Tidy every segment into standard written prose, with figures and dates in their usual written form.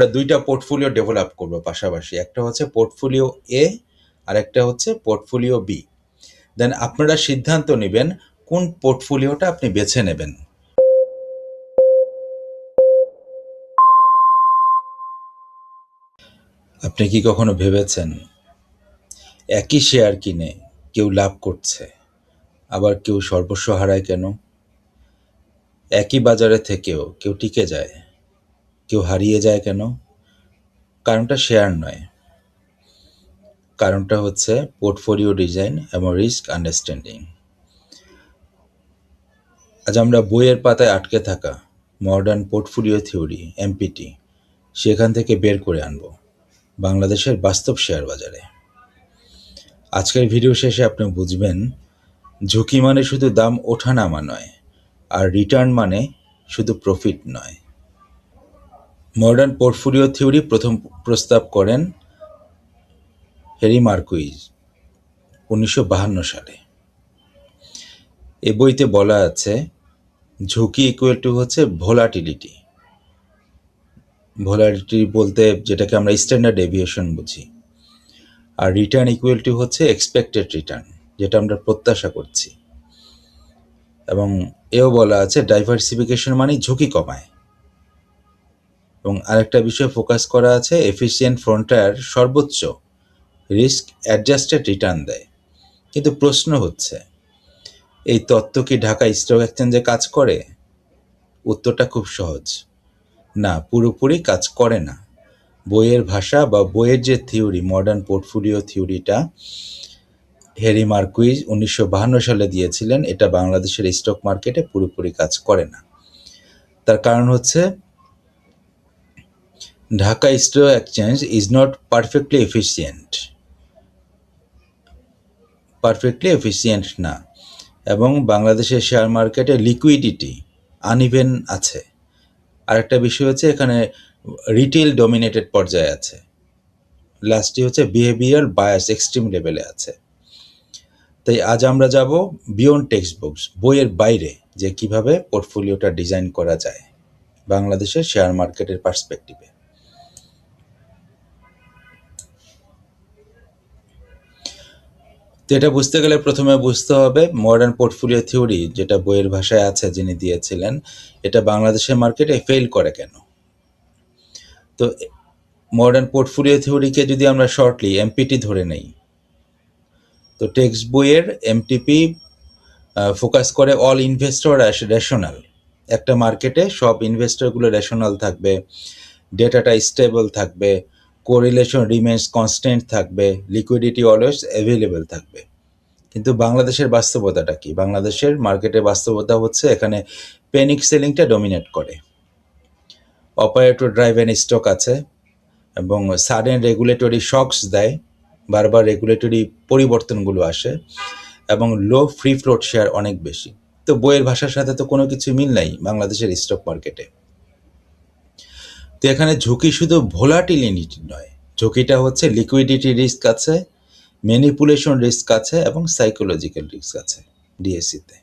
আমরা দুইটা portfolio develop করব পাশাপাশি, একটা হচ্ছে পোর্টফোলিও এ আর একটা হচ্ছে পোর্টফোলিও বি। দেন আপনারা সিদ্ধান্ত নেবেন কোন পোর্টফোলিওটা আপনি বেছে নেবেন। আপনি কি কখনো ভেবেছেন একই শেয়ার কিনে কেউ লাভ করছে আবার কেউ সর্বস্ব হারায় কেন? একই বাজারে থেকেও কেউ টিকে যায়, কেউ হারিয়ে যায় কেন? কারণটা শেয়ার নয়, কারণটা হচ্ছে পোর্টফোলিও ডিজাইন এবং রিস্ক আন্ডারস্ট্যান্ডিং। আজ আমরা বইয়ের পাতায় আটকে থাকা মডার্ন পোর্টফোলিও থিওরি এমপিটি সেখান থেকে বের করে আনব বাংলাদেশের বাস্তব শেয়ার বাজারে। আজকের ভিডিও শেষে আপনি বুঝবেন ঝুঁকি মানে শুধু দাম ওঠানামা নয়, আর রিটার্ন মানে শুধু প্রফিট নয়। মডার্ন পোর্টফোলিও থিওরি প্রথম প্রস্তাব করেন হ্যারি মার্কুইজ 1952 সালে। এ বইতে বলা আছে ঝুঁকি ইকুয়াল টু হচ্ছে ভোলাটিলিটি। ভোলাটিলিটি বলতে যেটাকে আমরা স্ট্যান্ডার্ড ডেভিয়েশন বুঝি, আর রিটার্ন ইকুয়াল টু হচ্ছে এক্সপেক্টেড রিটার্ন, যেটা আমরা প্রত্যাশা করছি। এবং এও বলা আছে ডাইভার্সিফিকেশন মানে ঝুঁকি কমায়। এবং আরেকটা বিষয় ফোকাস করা আছে এফিসিয়েন্ট ফ্রন্টায়ার সর্বোচ্চ রিস্ক অ্যাডজাস্টেড রিটার্ন দেয়। কিন্তু প্রশ্ন হচ্ছে এই তত্ত্ব কি ঢাকা স্টক এক্সচেঞ্জে কাজ করে? উত্তরটা খুব সহজ, না, পুরোপুরি কাজ করে না। বইয়ের ভাষা বা বইয়ের যে থিওরি, মডার্ন পোর্টফোলিও থিওরিটা হ্যারি মার্কুইজ 1952 সালে দিয়েছিলেন, এটা বাংলাদেশের স্টক মার্কেটে পুরোপুরি কাজ করে না। তার কারণ হচ্ছে Dhaka stock exchange is not perfectly efficient না, এবং বাংলাদেশের শেয়ার মার্কেটে লিকুইডিটি আনইভেন আছে। আরেকটা বিষয় হচ্ছে এখানে রিটেল ডমিনেটেড পর্যায়ে আছে। লাস্টটি হচ্ছে বিহেভিয়ার বায়াস এক্সট্রিম লেভেলে আছে। তাই আজ আমরা যাব বিয়ন্ড টেক্সট বুকস, বইয়ের বাইরে, যে কিভাবে পোর্টফোলিওটা ডিজাইন করা যায় বাংলাদেশের শেয়ার মার্কেটের পার্সপেক্টিভে। তো এটা বুঝতে গেলে প্রথমে বুঝতে হবে মডার্ন পোর্টফোলিও থিওরি, যেটা বইয়ের ভাষায় আছে যিনি দিয়েছিলেন, এটা বাংলাদেশের মার্কেটে ফেল করে কেন। তো মডার্ন পোর্টফোলিও থিওরিকে যদি আমরা শর্টলি এমপিটি ধরে নেই, তো টেক্সট বইয়ের এমটিপি ফোকাস করে অল ইনভেস্টর রেশনাল। একটা মার্কেটে সব ইনভেস্টরগুলো রেশনাল থাকবে, ডেটাটা স্টেবল থাকবে, কোরিলেশন রিমেন্স কনস্ট্যান্ট থাকবে, লিকুইডিটি অলওয়েজ অ্যাভেলেবল থাকবে। কিন্তু বাংলাদেশের বাস্তবতাটা কি? বাংলাদেশের মার্কেটের বাস্তবতা হচ্ছে এখানে প্যানিক সেলিংটা ডমিনেট করে। অপারেটর ড্রাইভেন স্টক আছে এবং সাডেন রেগুলেটরি শকস দেয়, বারবার রেগুলেটরি পরিবর্তনগুলো আসে, এবং লো ফ্রি ফ্লোট শেয়ার অনেক বেশি। তো বইয়ের ভাষার সাথে তো কোনো কিছু মিল নাই বাংলাদেশের স্টক মার্কেটে। তো এখানে ঝুঁকি শুধু ভোলাটিলিটি নয়, ঝুঁকিটা হচ্ছে লিকুইডিটি রিস্ক আছে, ম্যানিপুলেশন রিস্ক আছে, এবং সাইকোলজিক্যাল রিস্ক আছে ডিএসসিতে।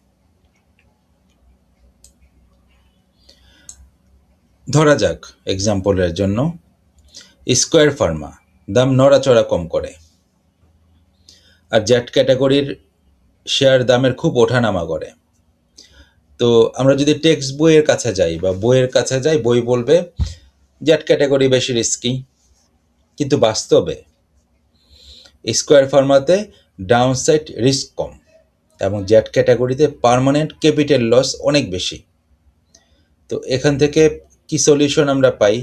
ধরা যাক এক্সাম্পলের জন্য স্কোয়ার ফার্মা দাম নড়াচড়া কম করে, আর জেড ক্যাটাগরির শেয়ার দামের খুব ওঠানামা করে। তো আমরা যদি টেক্সট বইয়ের কাছে যাই বা বইয়ের কাছে যাই, বই বলবে জেড ক্যাটাগরি বেশি রিস্কি। কিন্তু বাস্তবে স্কোয়ার ফার্মাতে ডাউনসাইড রিস্ক কম এবং জেড ক্যাটাগরিতে পার্মানেন্ট ক্যাপিটাল লস অনেক বেশি। তো এখান থেকে কি সলিউশন আমরা পাই?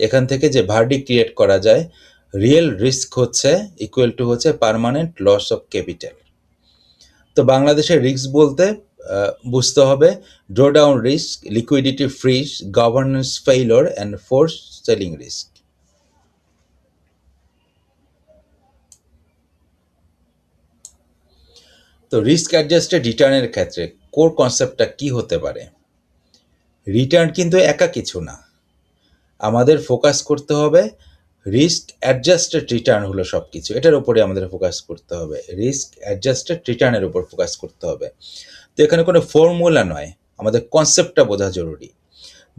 এখান থেকে যে ভার্ডিক্ট ক্রিয়েট করা যায়, রিয়েল রিস্ক হচ্ছে ইকুয়াল টু হচ্ছে পার্মানেন্ট লস অফ ক্যাপিটাল। তো বাংলাদেশের রিস্ক বলতে বুঝতে হবে drawdown risk, liquidity freeze, governance failure and force selling risk. তো রিস্ক অ্যাডজাস্টেড রিটার্নের ক্ষেত্রে কোর কনসেপ্টটা কি হতে পারে? রিটার্ন কিন্তু একা কিছু না, আমাদের ফোকাস করতে হবে রিস্ক অ্যাডজাস্টেড রিটার্ন হলো সব কিছু, এটার উপরে আমাদের ফোকাস করতে হবে, রিস্ক অ্যাডজাস্টেড রিটার্নের উপর ফোকাস করতে হবে। তো এখানে কোনো ফর্মুলা নয়, আমাদের কনসেপ্টটা বোঝা জরুরি।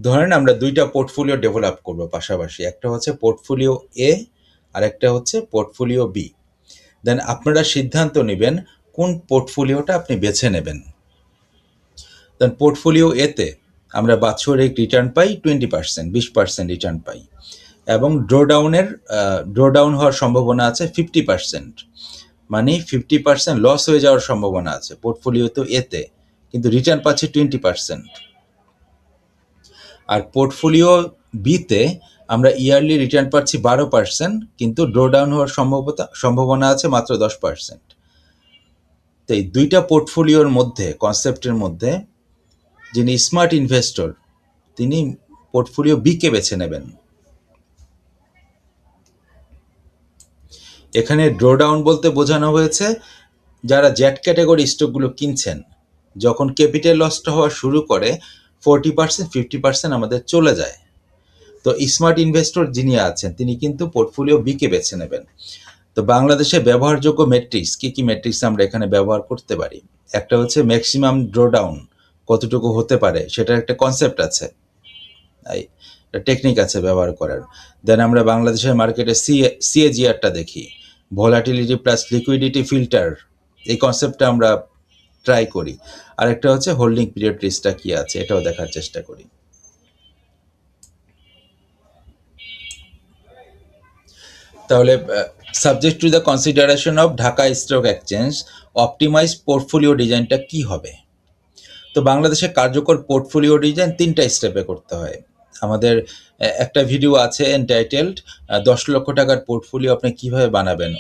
ধরেন আমরা দুইটা পোর্টফোলিও ডেভেলপ করব পাশাপাশি, একটা হচ্ছে পোর্টফোলিও এ আর একটা হচ্ছে পোর্টফোলিও বি। দেন আপনারা সিদ্ধান্ত নেবেন কোন পোর্টফোলিওটা আপনি বেছে নেবেন। দেন পোর্টফোলিও এতে আমরা বাৎসরিক রিটার্ন পাই 20%, 20% রিটার্ন পাই, এবং ড্রোডাউন হওয়ার সম্ভাবনা আছে 50%, মানে 50% লস হয়ে যাওয়ার সম্ভাবনা আছে পোর্টফোলিও তো এতে, কিন্তু রিটার্ন পাচ্ছে 20%। আর পোর্টফোলিও বিতে আমরা ইয়ারলি রিটার্ন পাচ্ছি 12%, কিন্তু ড্রোডাউন হওয়ার সম্ভাবনা আছে মাত্র 10%। তো এই দুইটা পোর্টফোলিওর মধ্যে, কনসেপ্টের মধ্যে, যিনি স্মার্ট ইনভেস্টর তিনি পোর্টফোলিও বিকে বেছে নেবেন। এখানে ড্রোডাউন বলতে বোঝানো হয়েছে যারা জেড ক্যাটাগরি স্টকগুলো কিনছেন, যখন ক্যাপিটাল লসটা হওয়া শুরু করে 40%, 50% আমাদের চলে যায়। তো স্মার্ট ইনভেস্টর যিনি আছেন তিনি কিন্তু পোর্টফোলিও বিকে বেছে নেবেন। তো বাংলাদেশে ব্যবহারযোগ্য মেট্রিক্স কী কী মেট্রিক্স আমরা এখানে ব্যবহার করতে পারি? একটা হচ্ছে ম্যাক্সিমাম ড্রোডাউন কতটুকু হতে পারে, সেটার একটা কনসেপ্ট আছে, টেকনিক আছে ব্যবহার করার। দেন আমরা বাংলাদেশের মার্কেটে সিএজিআরটা দেখি, ভলাটিলিটি প্লাস লিকুইডিটি ফিল্টার, এই কনসেপ্টটা আমরা ট্রাই করি। আরেকটা হচ্ছে হোল্ডিং পিরিয়ড রিস্কটা কী আছে, এটাও দেখার চেষ্টা করি। তাহলে subject to the consideration of Dhaka stock exchange, optimise portfolio ডিজাইনটা কী হবে? তো বাংলাদেশে কার্যকর পোর্টফোলিও ডিজাইন 3টা স্টেপে করতে হয়। আমাদের একটা ভিডিও আছে এনটাইটেলড 10 লক্ষ টাকার পোর্টফোলিও আপনি কিভাবে বানাবেন।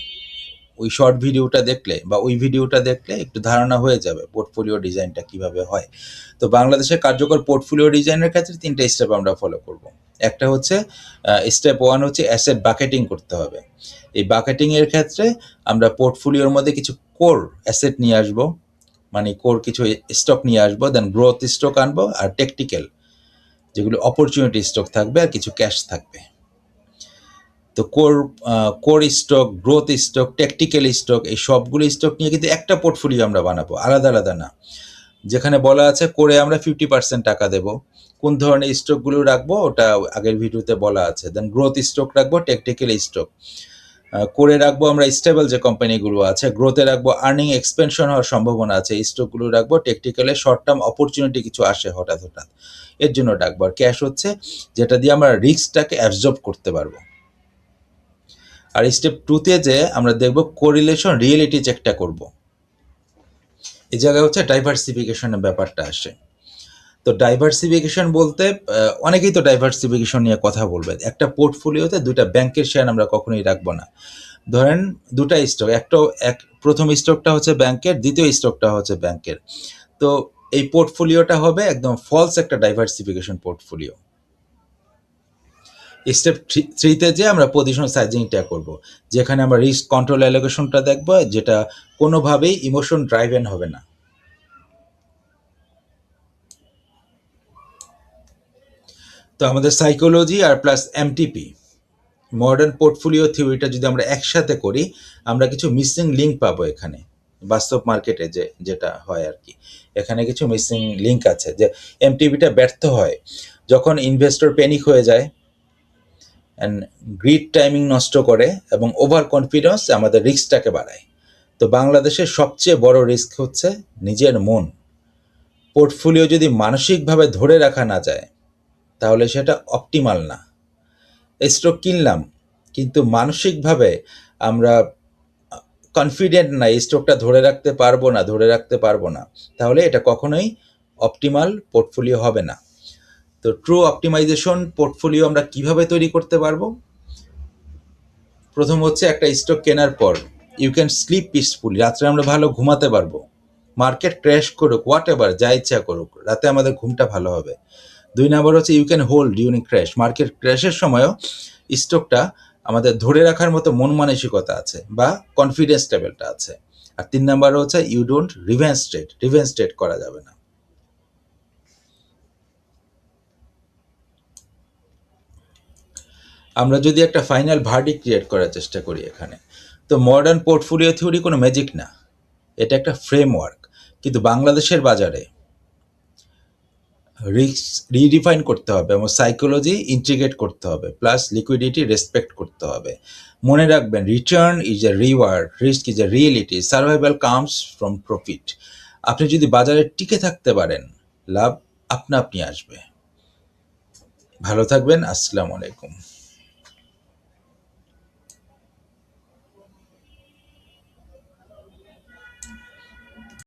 ওই শর্ট ভিডিওটা দেখলে বা ওই ভিডিওটা দেখলে একটু ধারণা হয়ে যাবে পোর্টফোলিও ডিজাইনটা কিভাবে হয়। তো বাংলাদেশে কার্যকর পোর্টফোলিও ডিজাইনের ক্ষেত্রে 3টা স্টেপ আমরা ফলো করব। একটা হচ্ছে স্টেপ 1 হচ্ছে অ্যাসেট বাকেটিং করতে হবে। এই বাকেটিংয়ের ক্ষেত্রে আমরা পোর্টফোলিওর মধ্যে কিছু কোর অ্যাসেট নিয়ে আসবো, মানে কোর কিছু স্টক নিয়ে আসবো, দেন গ্রোথ স্টক আনবো, আর টেকটিক্যাল যেগুলো অপরচুনিটি স্টক থাকবে, আর কিছু ক্যাশ থাকবে। তো core stock, growth stock, tactical stock, এই সবগুলো স্টক নিয়ে কিন্তু একটা পোর্টফোলিও আমরা বানাবো, আলাদা আলাদা না। যেখানে বলা আছে করে আমরা 50% টাকা দেবো, কোন ধরনের স্টকগুলো রাখবো ওটা আগের ভিডিওতে বলা আছে। দেন গ্রোথ স্টক রাখবো, টেকটিক্যাল স্টক করে রাখবো আমরা স্টেবল যে কোম্পানিগুলো আছে, গ্রোথে রাখবো আর্নিং এক্সপেনশন হওয়ার সম্ভাবনা আছে এই স্টকগুলো রাখবো, টেকটিক্যালে শর্ট টার্ম অপরচুনিটি কিছু আসে হঠাৎ হঠাৎ, এর জন্য রাখবো, আর ক্যাশ হচ্ছে যেটা দিয়ে আমরা রিস্কটাকে অ্যাবজর্ব করতে পারবো। আর স্টেপ 2তে যে আমরা দেখব কোরিলেশন রিয়েলিটি চেকটা করব। এই জায়গায় হচ্ছে ডাইভার্সিফিকেশনের ব্যাপারটা আসে। তো ডাইভার্সিফিকেশন বলতে অনেকেই তো ডাইভার্সিফিকেশন নিয়ে কথা বলবে। একটা পোর্টফোলিওতে দুইটা ব্যাংকের শেয়ার আমরা কখনোই রাখবো না। ধরেন দুটা স্টক, প্রথম স্টকটা হচ্ছে ব্যাংকের, দ্বিতীয় স্টকটা হচ্ছে ব্যাংকের। তো এই পোর্টফোলিওটা হবে একদম ফলস একটা ডাইভার্সিফিকেশন পোর্টফোলিও। স্টেপ 3তে যে আমরা পজিশন সাইজিংটা করব, যেখানে আমরা রিস্ক কন্ট্রোল অ্যালোকেশনটা দেখব, যেটা কোনোভাবেই ইমোশন ড্রাইভেন হবে না। তো আমাদের সাইকোলজি আর প্লাস এমটিপি, মডার্ন পোর্টফোলিও থিওরিটা যদি আমরা একসাথে করি, আমরা কিছু মিসিং লিঙ্ক পাবো এখানে। বাস্তব মার্কেটে যেটা হয় আর কি, এখানে কিছু মিসিং লিঙ্ক আছে। যে এমটিপিটা ব্যর্থ হয় যখন ইনভেস্টর প্যানিক হয়ে যায়, অ্যান্ড গ্রিড টাইমিং নষ্ট করে, এবং ওভার কনফিডেন্স আমাদের রিস্কটাকে বাড়ায়। তো বাংলাদেশের সবচেয়ে বড় রিস্ক হচ্ছে নিজের মন। পোর্টফোলিও যদি মানসিকভাবে ধরে রাখা না যায় তাহলে সেটা অপটিমাল না। স্টক কিনলাম কিন্তু মানসিকভাবে আমরা কনফিডেন্ট না, এই স্টকটা ধরে রাখতে পারবো না, তাহলে এটা কখনোই অপটিমাল পোর্টফোলিও হবে না। তো ট্রু অপটিমাইজেশন পোর্টফোলিও আমরা কিভাবে তৈরি করতে পারবো? প্রথম হচ্ছে একটা স্টক কেনার পর ইউ ক্যান স্লিপ পিসফুলি, রাত্রে আমরা ভালো ঘুমাতে পারবো। মার্কেট ক্র্যাশ করুক, হোয়াট এভার, যা ইচ্ছা করুক, রাতে আমাদের ঘুমটা ভালো হবে। 2 নম্বর হচ্ছে you can hold during crash, market ক্র্যাশের সময়ও স্টকটা আমাদের ধরে রাখার মতো মন মানসিকতা আছে বা কনফিডেন্স লেভেলটা আছে। আর 3 নম্বর হচ্ছে ইউ ডোন্ট রিভেঞ্জ ট্রেড করা যাবে না। আমরা যদি একটা ফাইনাল ভার্ডিক্ট ক্রিয়েট করার চেষ্টা করি এখানে, তো মডার্ন পোর্টফোলিও থিওরি কোনো ম্যাজিক না, এটা একটা ফ্রেমওয়ার্ক। কিন্তু বাংলাদেশের বাজারে রিস্ক রিডিফাইন করতে হবে এবং সাইকোলজি ইন্টিগ্রেট করতে হবে, প্লাস লিকুইডিটি রেসপেক্ট করতে হবে। মনে রাখবেন, return is a reward, risk is a reality, survival comes from profit. আপনি যদি বাজারে টিকে থাকতে পারেন, লাভ আপনা আপনি আসবে। ভালো থাকবেন। আসসালামু আলাইকুম।